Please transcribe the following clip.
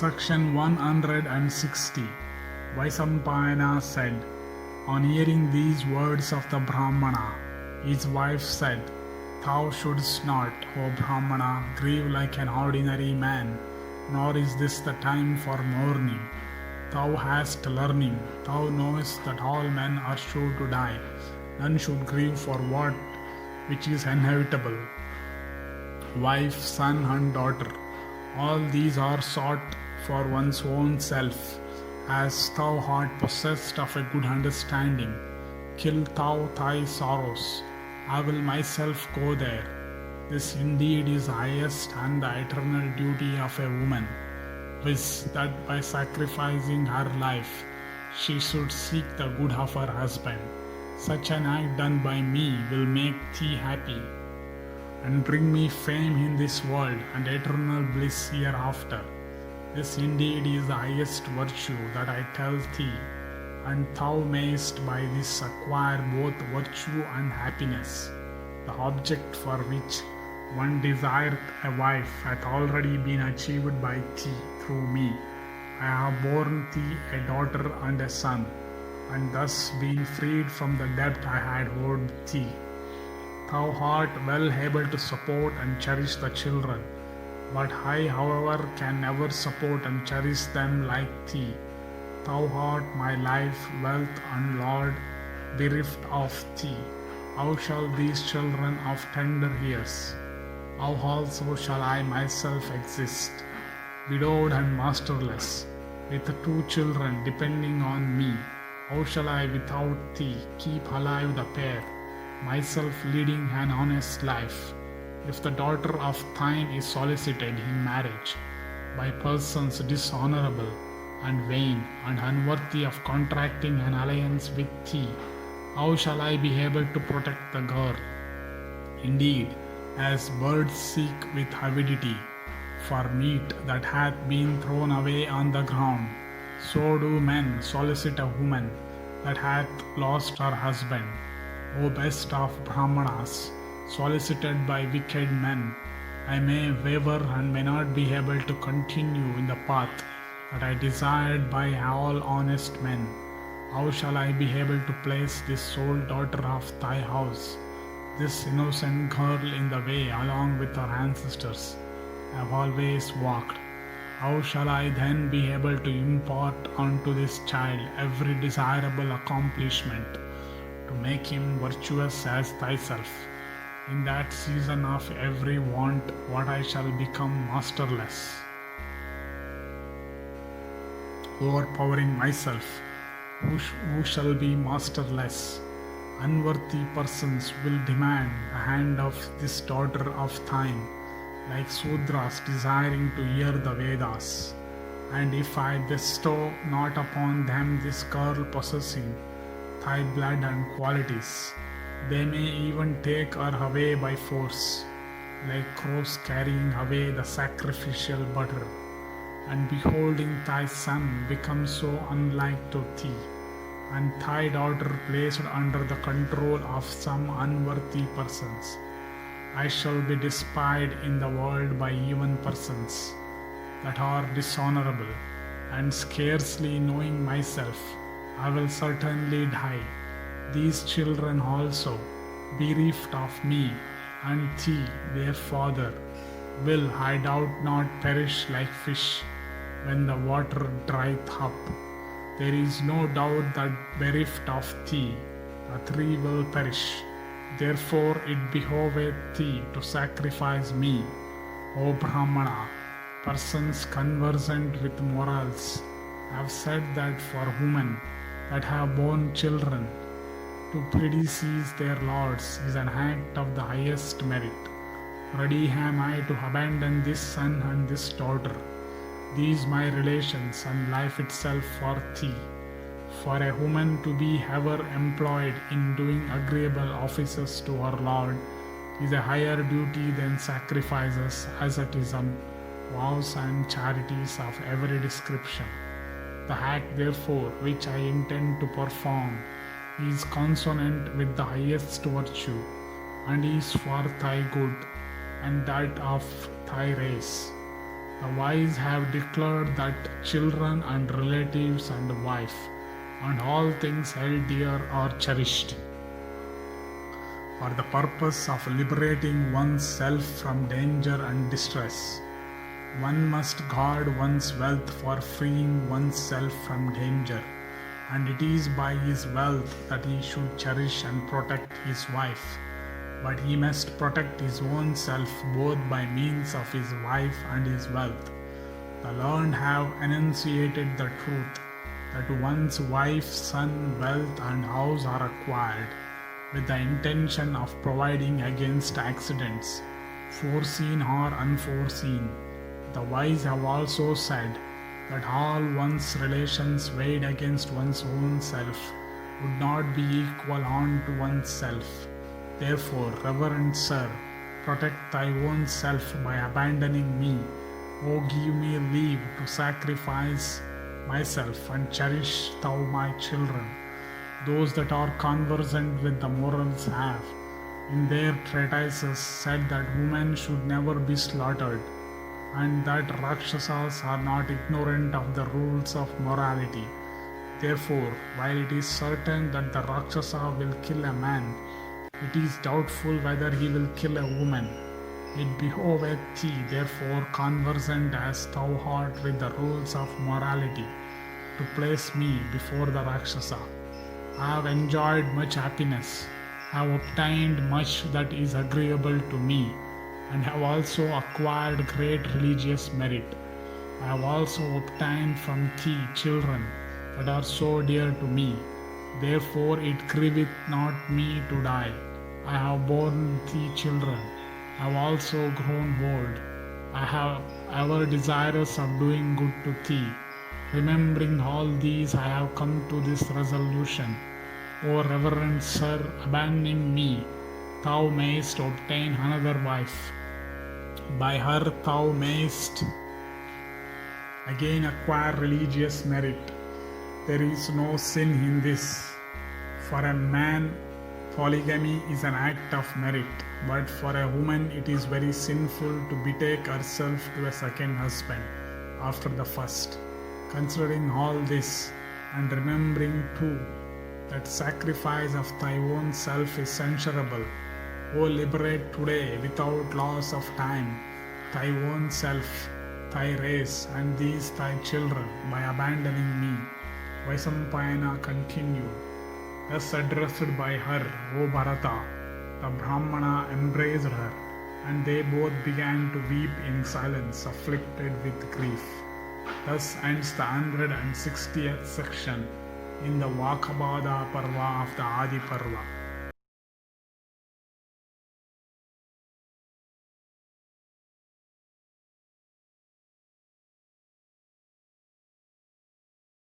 Section 160. Vaisampayana said, on hearing these words of the Brahmana, his wife said, Thou shouldst not, O Brahmana, grieve like an ordinary man, nor is this the time for mourning. Thou hast learning, thou knowest that all men are sure to die. None should grieve for what which is inevitable. Wife, son, and daughter, all these are sought for one's own self. As thou art possessed of a good understanding, kill thou thy sorrows. I will myself go there. This indeed is the highest and the eternal duty of a woman, viz. that by sacrificing her life, she should seek the good of her husband. Such an act done by me will make thee happy, and bring me fame in this world and eternal bliss hereafter. This indeed is the highest virtue that I tell thee, and thou mayest by this acquire both virtue and happiness. The object for which one desireth a wife hath already been achieved by thee through me. I have borne thee a daughter and a son, and thus been freed from the debt I had owed thee. Thou art well able to support and cherish the children, but I, however, can never support and cherish them like thee. Thou art my life, wealth, and Lord, bereft of thee. How shall these children of tender years? How also shall I myself exist, widowed and masterless, with 2 children depending on me? How shall I without thee keep alive the pair, myself leading an honest life? If the daughter of thine is solicited in marriage by persons dishonorable and vain and unworthy of contracting an alliance with thee, how shall I be able to protect the girl? Indeed, as birds seek with avidity for meat that hath been thrown away on the ground, so do men solicit a woman that hath lost her husband. O best of Brahmanas, solicited by wicked men, I may waver and may not be able to continue in the path that I desired by all honest men. How shall I be able to place this sole daughter of thy house, this innocent girl, in the way along with her ancestors have always walked? How shall I then be able to impart unto this child every desirable accomplishment, to make him virtuous as thyself? In that season of every want, what I shall become masterless, overpowering myself. Who shall be masterless? Unworthy persons will demand the hand of this daughter of thine, like Sudras desiring to hear the Vedas. And if I bestow not upon them this girl possessing thy blood and qualities, they may even take her away by force, like crows carrying away the sacrificial butter. And beholding thy son become so unlike to thee, and thy daughter placed under the control of some unworthy persons, I shall be despised in the world by even persons that are dishonorable, and scarcely knowing myself, I will certainly die. These children also, bereft of me and thee, their father, will, I doubt not, perish like fish when the water drieth up. There is no doubt that bereft of thee, the 3 will perish. Therefore it behoveth thee to sacrifice me, O Brahmana. Persons conversant with morals have said that for women that have borne children, to predecease their lords is an act of the highest merit. Ready am I to abandon this son and this daughter, these my relations and life itself for thee. For a woman to be ever employed in doing agreeable offices to her lord is a higher duty than sacrifices, asceticism, vows and charities of every description. The act therefore which I intend to perform is consonant with the highest virtue, and is for thy good and that of thy race. The wise have declared that children and relatives and wife and all things held dear are cherished. For the purpose of liberating oneself from danger and distress, one must guard one's wealth for freeing oneself from danger, and it is by his wealth that he should cherish and protect his wife. But he must protect his own self both by means of his wife and his wealth. The learned have enunciated the truth that one's wife, son, wealth, and house are acquired with the intention of providing against accidents, foreseen or unforeseen. The wise have also said that all one's relations weighed against one's own self would not be equal unto one's self. Therefore, reverend sir, protect thy own self by abandoning me. O give me leave to sacrifice myself and cherish thou my children. Those that are conversant with the morals have, in their treatises, said that women should never be slaughtered, and that Rakshasas are not ignorant of the rules of morality. Therefore, while it is certain that the Rakshasa will kill a man, it is doubtful whether he will kill a woman. It behoveth thee, therefore, conversant as thou art with the rules of morality, to place me before the Rakshasa. I have enjoyed much happiness, have obtained much that is agreeable to me, and have also acquired great religious merit. I have also obtained from thee children that are so dear to me. Therefore it grieveth not me to die. I have borne thee children. I have also grown old. I have ever desirous of doing good to thee. Remembering all these, I have come to this resolution. O reverend sir, abandoning me, thou mayest obtain another wife. By her thou mayest again acquire religious merit. There is no sin in this. For a man, polygamy is an act of merit, but for a woman it is very sinful to betake herself to a second husband after the first. Considering all this, and remembering too that sacrifice of thy own self is censurable, O liberate today without loss of time thy own self, thy race, and these thy children by abandoning me. Vaisampayana continued, thus addressed by her, O Bharata, the Brahmana embraced her, and they both began to weep in silence, afflicted with grief. Thus ends the 160th section in the Vaka Badha Parva of the Adi Parva.